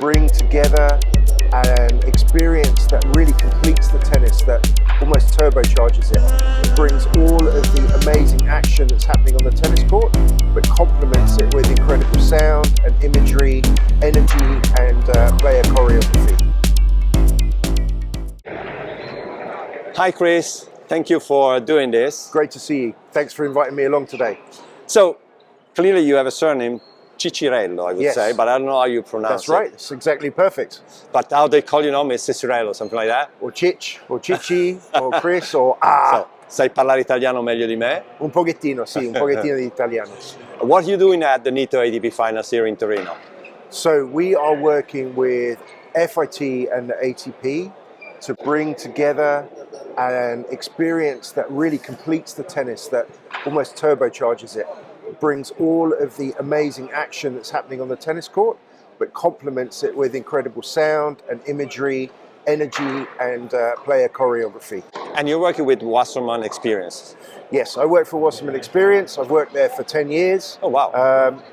bring together an experience that really completes the tennis, that almost turbocharges it. It brings all of the amazing action that's happening on the tennis court, but complements it with incredible sound and imagery, energy and player choreography. Hi Chris, thank you for doing this. Great to see you. Thanks for inviting me along today. So, clearly you have a surname, Cicirello, I would Yes. say, but I don't know how you pronounce That's right, it's exactly perfect. it. But how they call you now is Cicirello, something like that? Or Cic, or Cici, or Chris, or Ah. So, sai parlare italiano meglio di me. Un pochettino, sì, un pochettino di italiano. What are you doing at the Nitto ATP Finals here in Torino? So we are working with FIT and the ATP to bring together an experience that really completes the tennis, that almost turbocharges it. It brings all of the amazing action that's happening on the tennis court, but complements it with incredible sound and imagery, energy and player choreography. And you're working with Wasserman Experience. Yes, I work for Wasserman Experience. I've worked there for 10 years. Oh wow.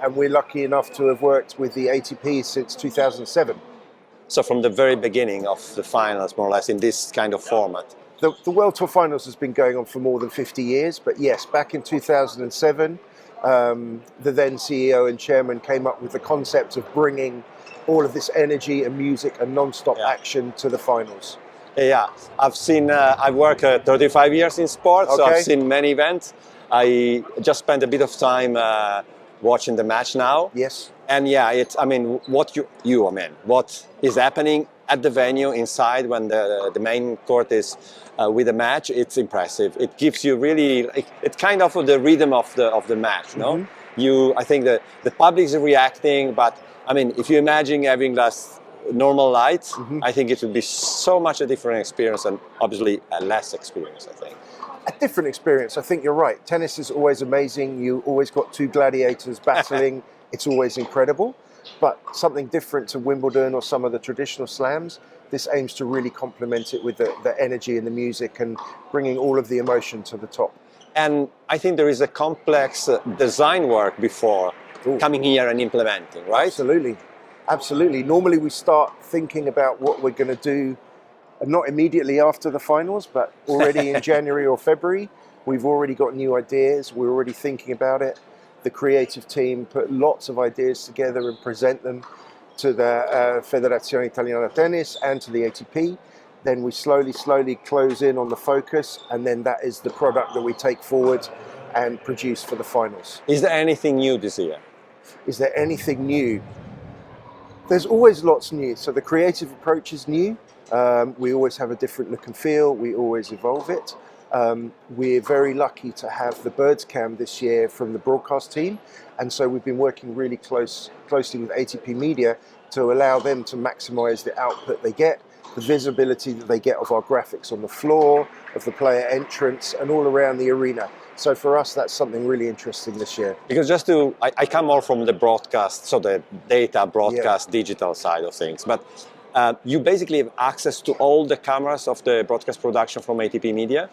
And we're lucky enough to have worked with the ATP since 2007. So from the very beginning of the finals, more or less, in this kind of format. The World Tour Finals has been going on for more than 50 years, but yes, back in 2007, the then CEO and chairman came up with the concept of bringing all of this energy and music and non-stop action to the finals. Yeah, I've seen, I've worked 35 years in sports, so I've seen many events. I just spent a bit of time watching the match now. Yes. And yeah, it's, I mean, what what is happening at the venue inside when the main court is with the match, it's impressive. It gives you really, it's kind of the rhythm of the match, no? I think the public is reacting, but I mean, if you imagine having less normal lights, I think it would be so much a different experience and obviously a less experience, I think. A different experience, I think you're right. Tennis is always amazing. You always got two gladiators battling. It's always incredible. But something different to Wimbledon or some of the traditional slams, this aims to really complement it with the energy and the music and bringing all of the emotion to the top. And I think there is a complex design work before coming here and implementing, right? Absolutely. Absolutely. Normally we start thinking about what we're going to do, not immediately after the finals, but already in January or February. We've already got new ideas. We're already thinking about it. The creative team put lots of ideas together and present them to the Federazione Italiana Tennis and to the ATP. Then we slowly close in on the focus, and then that is the product that we take forward and produce for the finals. Is there anything new this year? Is there anything new? There's always lots new. So the creative approach is new. We always have a different look and feel. We always evolve it. We're very lucky to have the Birds Cam this year from the broadcast team, and so we've been working really closely with ATP Media to allow them to maximize the output they get, the visibility that they get of our graphics on the floor, of the player entrance, and all around the arena. So for us, that's something really interesting this year. Because I come more from the broadcast, so the data broadcast digital side of things, but you basically have access to all the cameras of the broadcast production from ATP Media?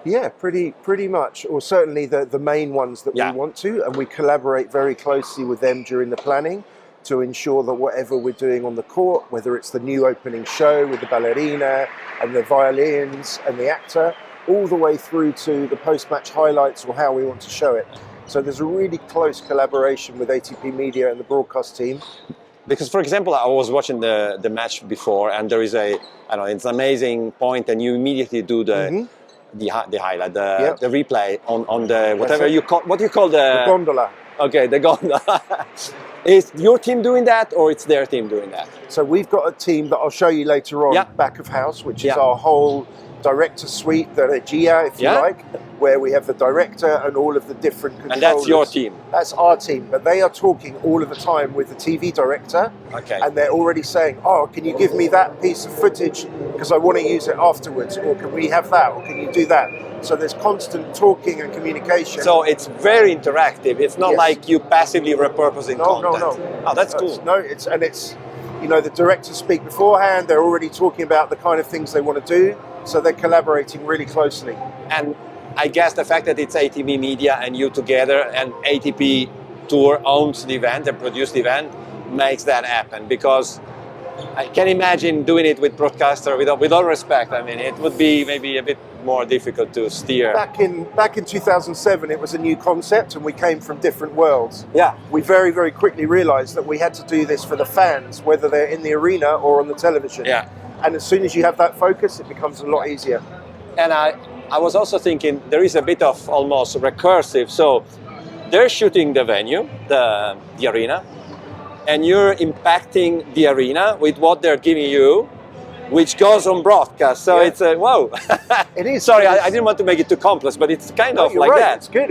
Yeah, pretty much, or certainly the main ones that we want to, and we collaborate very closely with them during the planning to ensure that whatever we're doing on the court, whether it's the new opening show with the ballerina and the violins and the actor, all the way through to the post-match highlights or how we want to show it. So there's a really close collaboration with ATP Media and the broadcast team. Because, for example, I was watching the match before, and there is it's an amazing point, and you immediately do the highlight, the replay on the whatever you call, what do you call the gondola? Okay, the gondola. Is your team doing that, or it's their team doing that? So we've got a team that I'll show you later on, back of house, which is our whole director suite, the regia, if you like, where we have the director and all of the different controllers. And that's your team? That's our team, but they are talking all of the time with the TV director, and they're already saying, oh, can you give me that piece of footage because I want to use it afterwards, or can we have that, or can you do that? So there's constant talking and communication. So it's very interactive. It's not like you passively repurposing content. No. Oh, that's cool. No, it's the directors speak beforehand. They're already talking about the kind of things they want to do. So they're collaborating really closely. And I guess the fact that it's ATP Media and you together and ATP Tour owns the event and produces the event makes that happen, because I can imagine doing it with broadcaster. With all respect, I mean, it would be maybe a bit more difficult to steer. Back in 2007, it was a new concept, and we came from different worlds. Yeah. We very quickly realised that we had to do this for the fans, whether they're in the arena or on the television. Yeah. And as soon as you have that focus, it becomes a lot easier. And I was also thinking there is a bit of almost recursive. So they're shooting the venue, the arena, and you're impacting the arena with what they're giving you, which goes on broadcast. So it's wow. It is. Sorry, I didn't want to make it too complex, but it's kind of like right. that. It's good.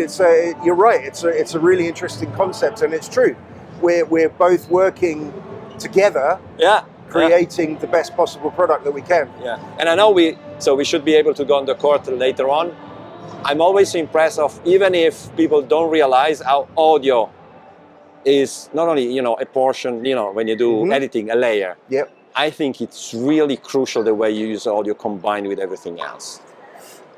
You're right. It's a really interesting concept, and it's true. We're both working together. Yeah. Creating the best possible product that we can. Yeah, and I know we should be able to go on the court later on. I'm always impressed of, even if people don't realize how audio is not only, a portion, when you do editing, a layer. Yep. I think it's really crucial the way you use audio combined with everything else.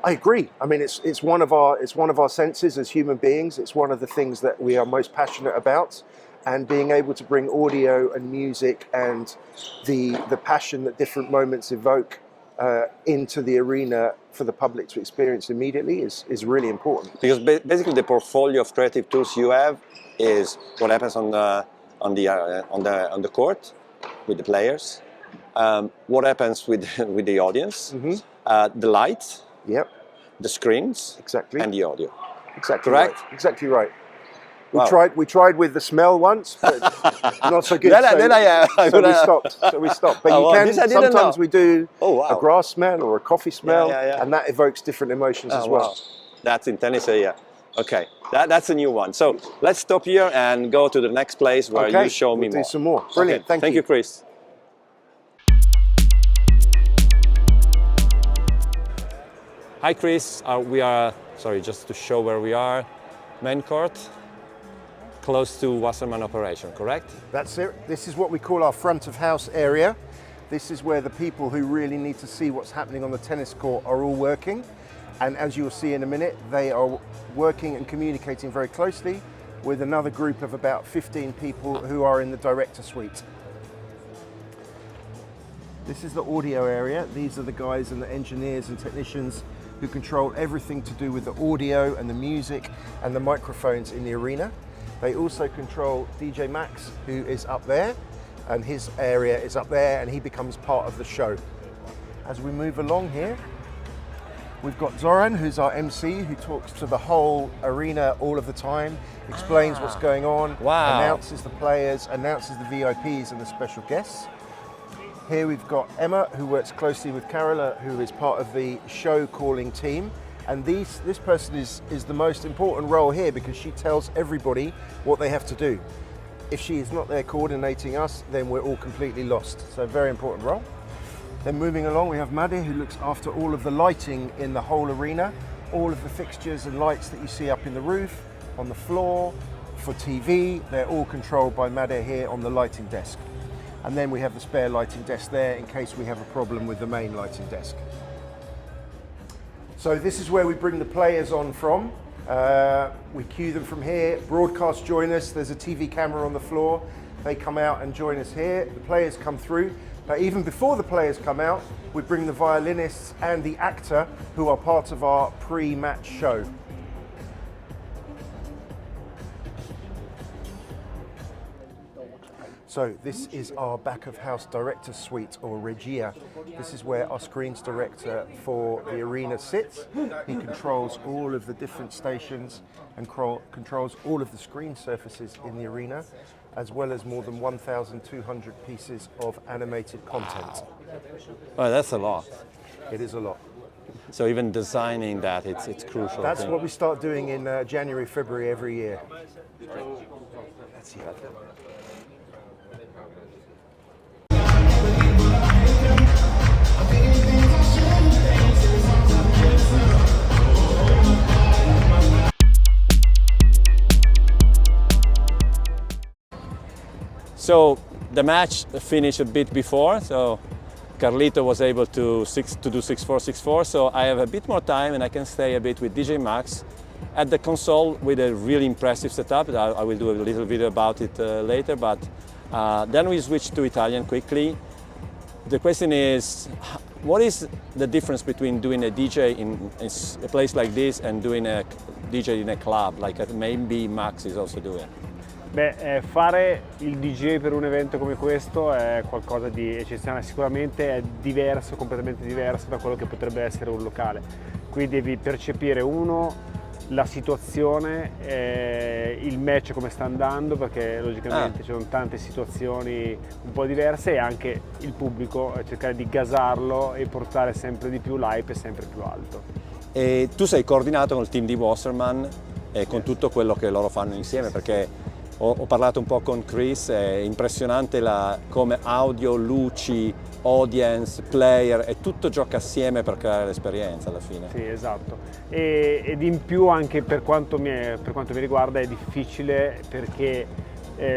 I agree. I mean, it's one of our senses as human beings. It's one of the things that we are most passionate about. And being able to bring audio and music and the passion that different moments evoke into the arena for the public to experience immediately is really important. Because basically the portfolio of creative tools you have is what happens on the court with the players, what happens with the audience, the lights, the screens, exactly, and the audio. Exactly. Correct? Right. Exactly right. Wow. We tried with the smell once, but not so good. So we stopped. But sometimes we do a grass smell or a coffee smell, and that evokes different emotions as well. Wow. That's in tennis, yeah. Okay, that's a new one. So let's stop here and go to the next place where you show me more. Do some more. Brilliant. Okay. Thank you, Chris. Hi, Chris. We are just to show where we are. Main court. Close to Wasserman operation, correct? That's it. This is what we call our front of house area. This is where the people who really need to see what's happening on the tennis court are all working. And as you'll see in a minute, they are working and communicating very closely with another group of about 15 people who are in the director suite. This is the audio area. These are the guys and the engineers and technicians who control everything to do with the audio and the music and the microphones in the arena. They also control DJ Max, who is up there, and his area is up there, and he becomes part of the show. As we move along here, we've got Zoran, who's our MC, who talks to the whole arena all of the time, explains what's going on, announces the players, announces the VIPs and the special guests. Here we've got Emma, who works closely with Carola, who is part of the show calling team. And this person is the most important role here because she tells everybody what they have to do. If she is not there coordinating us, then we're all completely lost. So very important role. Then moving along, we have Made, who looks after all of the lighting in the whole arena, all of the fixtures and lights that you see up in the roof, on the floor, for TV, they're all controlled by Made here on the lighting desk. And then we have the spare lighting desk there in case we have a problem with the main lighting desk. So this is where we bring the players on from. We cue them from here. Broadcast join us. There's a TV camera on the floor. They come out and join us here. The players come through. But even before the players come out, we bring the violinists and the actor who are part of our pre-match show. So this is our back of house director suite, or regia. This is where our screens director for the arena sits. He controls all of the different stations and controls all of the screen surfaces in the arena, as well as more than 1,200 pieces of animated content. Oh, that's a lot. It is a lot. So even designing that, it's crucial. That's what we start doing in January, February every year. Let's see that. So the match finished a bit before, so Carlito was able to do 6-4, 6-4, so I have a bit more time and I can stay a bit with DJ Max at the console with a really impressive setup. I will do a little video about it later, but then we switched to Italian quickly. the question is, what is the difference between doing a DJ in a place like this and doing a DJ in a club, like maybe Max is also doing? Beh, fare il DJ per un evento come questo è qualcosa di eccezionale, sicuramente è diverso, completamente diverso da quello che potrebbe essere un locale. Qui devi percepire la situazione, il match come sta andando, perché logicamente ci sono tante situazioni un po' diverse, e anche il pubblico, cercare di gasarlo e portare sempre di più l'hype sempre più alto. E tu sei coordinato con il team di Wasserman e con tutto quello che loro fanno insieme, perché ho parlato un po' con Chris, è impressionante come audio, luci, audience, player, e tutto gioca assieme per creare l'esperienza alla fine. Sì, esatto. Ed in più anche per quanto mi riguarda è difficile, perché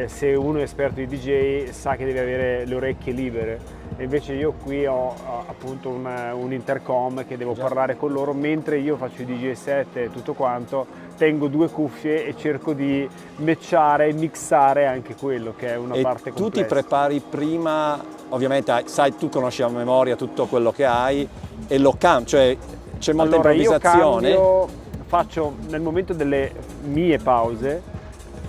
se uno è esperto di DJ sa che deve avere le orecchie libere, e invece io qui ho appunto un intercom che devo parlare con loro mentre io faccio i DJ set e tutto quanto, tengo 2 cuffie e cerco di matchare e mixare anche quello, che è una parte complessa. Tu ti prepari prima, ovviamente sai, tu conosci a memoria tutto quello che hai e lo cambi, cioè c'è molta improvvisazione. Io faccio nel momento delle mie pause,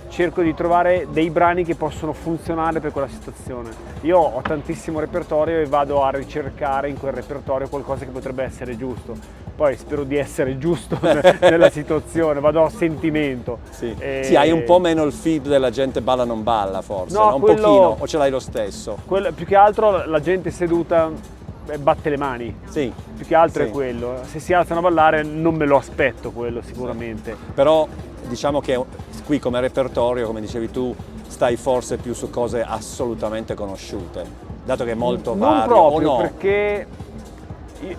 cerco di trovare dei brani che possono funzionare per quella situazione. Io ho tantissimo repertorio e vado a ricercare in quel repertorio qualcosa che potrebbe essere giusto. Poi spero di essere giusto nella situazione, vado a sentimento. Sì. Sì, hai un po' meno il feed della gente balla non balla, forse, no? Un pochino, o ce l'hai lo stesso? Più che altro la gente seduta batte le mani, sì. Più che altro sì. È quello. Se si alzano a ballare non me lo aspetto quello sicuramente. Sì. Però diciamo che qui come repertorio, come dicevi tu, stai forse più su cose assolutamente conosciute, dato che è molto vario. Non proprio, o no? Perché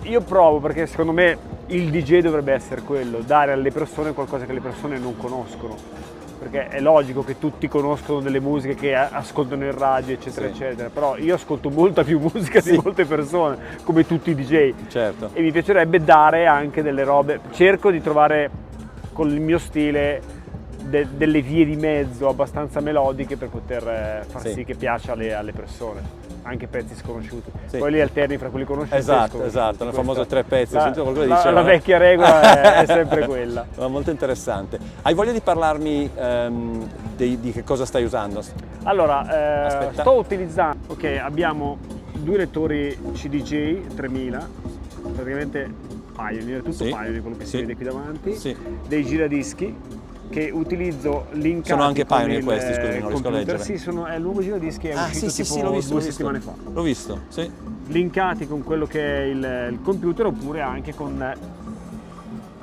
io provo, perché secondo me il DJ dovrebbe essere quello, dare alle persone qualcosa che le persone non conoscono, perché è logico che tutti conoscono delle musiche che ascoltano in radio, eccetera, sì. eccetera, però io ascolto molta più musica di molte persone, come tutti i DJ, certo. E mi piacerebbe dare anche delle robe, cerco di trovare con il mio stile delle vie di mezzo abbastanza melodiche per poter far sì che piaccia alle persone, anche pezzi sconosciuti. Sì. Poi li alterni fra quelli conosciuti e sconosciuti. Esatto, il famoso 3 pezzi. La vecchia regola è sempre quella. Ma molto interessante. Hai voglia di parlarmi di che cosa stai usando? Allora, sto utilizzando, abbiamo 2 lettori CDJ 3000, praticamente Pioneer, tutto Pioneer, quello che si vede qui davanti, dei giradischi che utilizzo linkati. Sono anche con Pioneer questi, scusami, non riesco a leggere. Sì, è il nuovo giradischi, è uscito l'ho visto, 2 settimane fa. L'ho visto, sì. Linkati con quello che è il computer, oppure anche con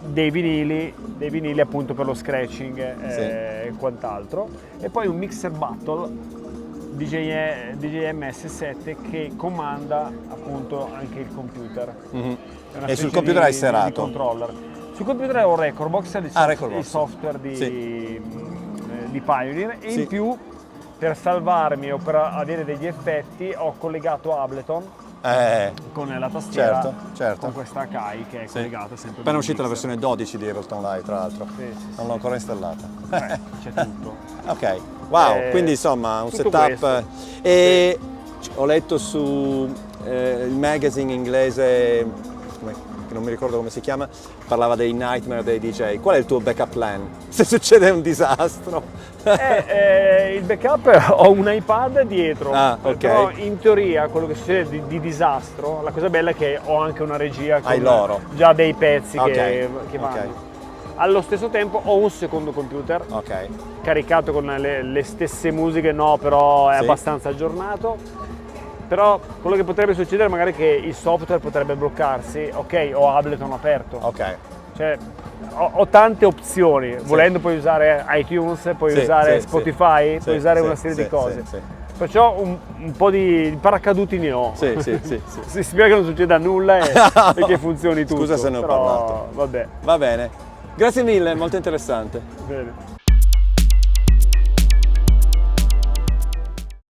dei vinili appunto per lo scratching e quant'altro. E poi un mixer battle DJM S7 che comanda appunto anche il computer. Mm-hmm. E sul computer hai serato? Di controller. Sul computer ho Recordbox, il software di Pioneer, e in più per salvarmi o per avere degli effetti ho collegato Ableton con la tastiera, certo. con questa Akai che è collegata sempre. Appena uscita la versione 12 di Ableton Live, tra l'altro. Non l'ho ancora installata. C'è tutto. Ok, wow, quindi insomma un setup. Questo. E ho letto su il magazine inglese, che non mi ricordo come si chiama, parlava dei nightmare dei DJ. Qual è il tuo backup plan se succede un disastro? Il backup, ho un iPad dietro, però in teoria quello che succede di disastro, la cosa bella è che ho anche una regia con già dei pezzi che vanno. Allo stesso tempo ho un secondo computer caricato con le stesse musiche, però è abbastanza aggiornato. Però quello che potrebbe succedere magari è che il software potrebbe bloccarsi, ho Ableton aperto. Cioè, ho tante opzioni, volendo puoi usare iTunes, puoi usare Spotify, puoi usare una serie di cose. Perciò un po' di paracaduti ne ho. Si spera che non succeda nulla e che funzioni tutto. Scusa se ne ho parlato. Vabbè. Va bene. Grazie mille, molto interessante. Bene.